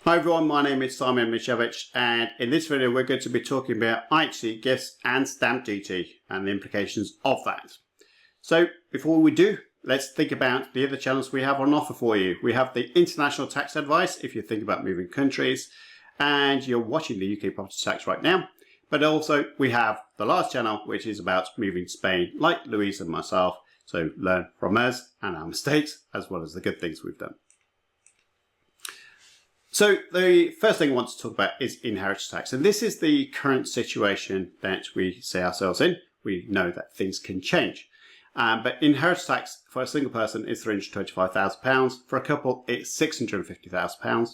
Hi everyone, my name is Simon Mishevich, and in this video we're going to be talking about IHT gifts and stamp duty and the implications of that. So before we do, let's think about the other channels we have on offer for you. We have the international tax advice if you think about moving countries and you're watching the UK property tax right now. But also we have the last channel which is about moving to Spain, like Louise and myself. So learn from us and our mistakes as well as the good things we've done. So the first thing I want to talk about is inheritance tax, and this is the current situation that we see ourselves in. We know that things can change, but inheritance tax for a single person is £325,000. For a couple, it's £650,000.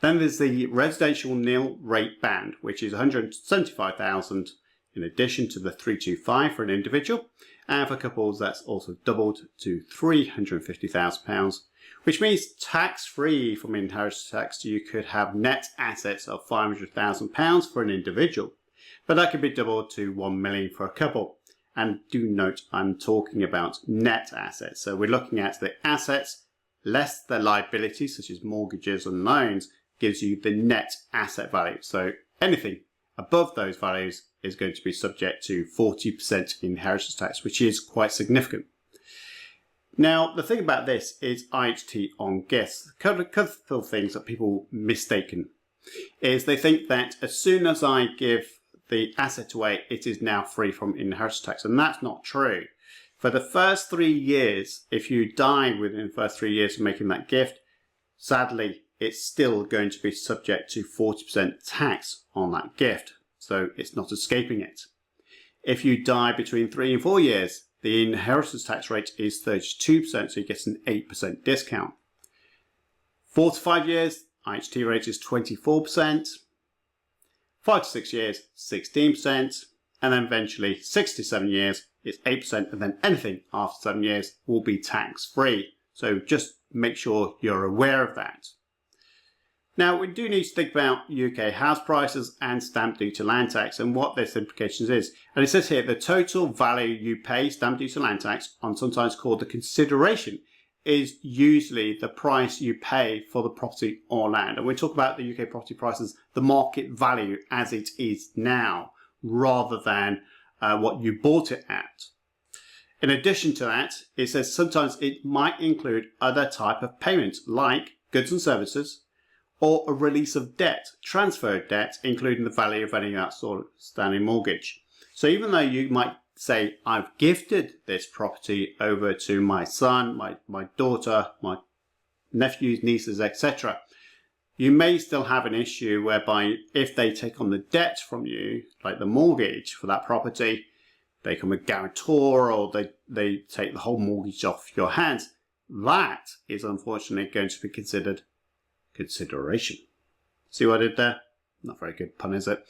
Then there's the residential nil rate band, which is £175,000 in addition to the £325,000 for an individual, and for couples that's also doubled to £350,000. Which means tax-free from inheritance tax, you could have net assets of £500,000 for an individual, but that could be doubled to £1 million for a couple. And do note, I'm talking about net assets. So we're looking at the assets less the liabilities, such as mortgages and loans, gives you the net asset value. So anything above those values is going to be subject to 40% inheritance tax, which is quite significant. Now, the thing about this is IHT on gifts. A couple of things that people mistaken is they think that as soon as I give the asset away, it is now free from inheritance tax, and that's not true. For the first 3 years, if you die within the first 3 years of making that gift, sadly, it's still going to be subject to 40% tax on that gift, so it's not escaping it. If you die between 3 and 4 years, the inheritance tax rate is 32%, so you get an 8% discount. 4 to 5 years, IHT rate is 24%. 5 to 6 years, 16%. And then eventually 6 to 7 years, it's 8%. And then anything after 7 years will be tax-free. So just make sure you're aware of that. Now, we do need to think about UK house prices and stamp duty land tax and what this implications is. And it says here, the total value you pay stamp duty land tax on, sometimes called the consideration, is usually the price you pay for the property or land. And we talk about the UK property prices, the market value as it is now, rather than what you bought it at. In addition to that, it says sometimes it might include other type of payments like goods and services, or a release of debt, transferred debt, including the value of any outstanding mortgage. So even though you might say, I've gifted this property over to my son, my daughter, my nephews, nieces, etc., you may still have an issue whereby if they take on the debt from you, like the mortgage for that property, they come with guarantor or they take the whole mortgage off your hands. That is unfortunately going to be considered consideration. See what I did there? Not very good pun, is it?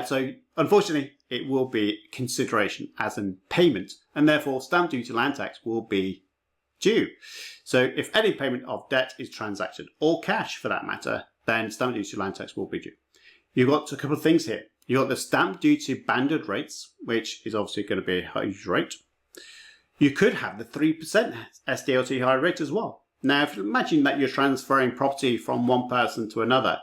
So unfortunately, it will be consideration as in payment, and therefore stamp duty land tax will be due. So if any payment of debt is transacted, or cash for that matter, then stamp duty land tax will be due. You've got a couple of things here. You've got the stamp duty banded rates, which is obviously going to be a huge rate. You could have the 3% SDLT high rate as well. Now, if you imagine that you're transferring property from one person to another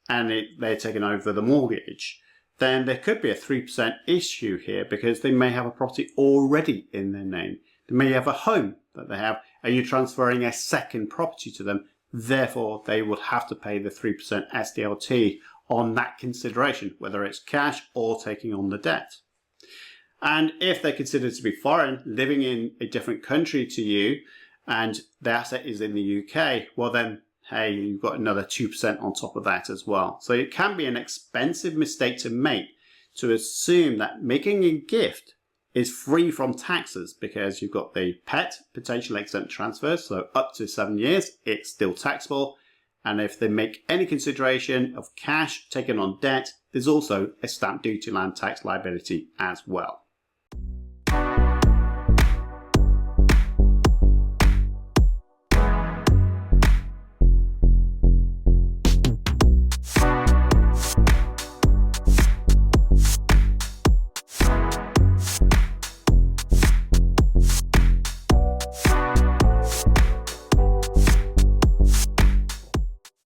and they're taking over the mortgage, then there could be a 3% issue here because they may have a property already in their name. They may have a home that they have and you're transferring a second property to them. Therefore, they would have to pay the 3% SDLT on that consideration, whether it's cash or taking on the debt. And if they're considered to be foreign, living in a different country to you, and the asset is in the UK, well then, hey, you've got another 2% on top of that as well. So it can be an expensive mistake to make to assume that making a gift is free from taxes because you've got the PET, potential exempt transfers, so up to 7 years, it's still taxable. And if they make any consideration of cash taken on debt, there's also a stamp duty land tax liability as well.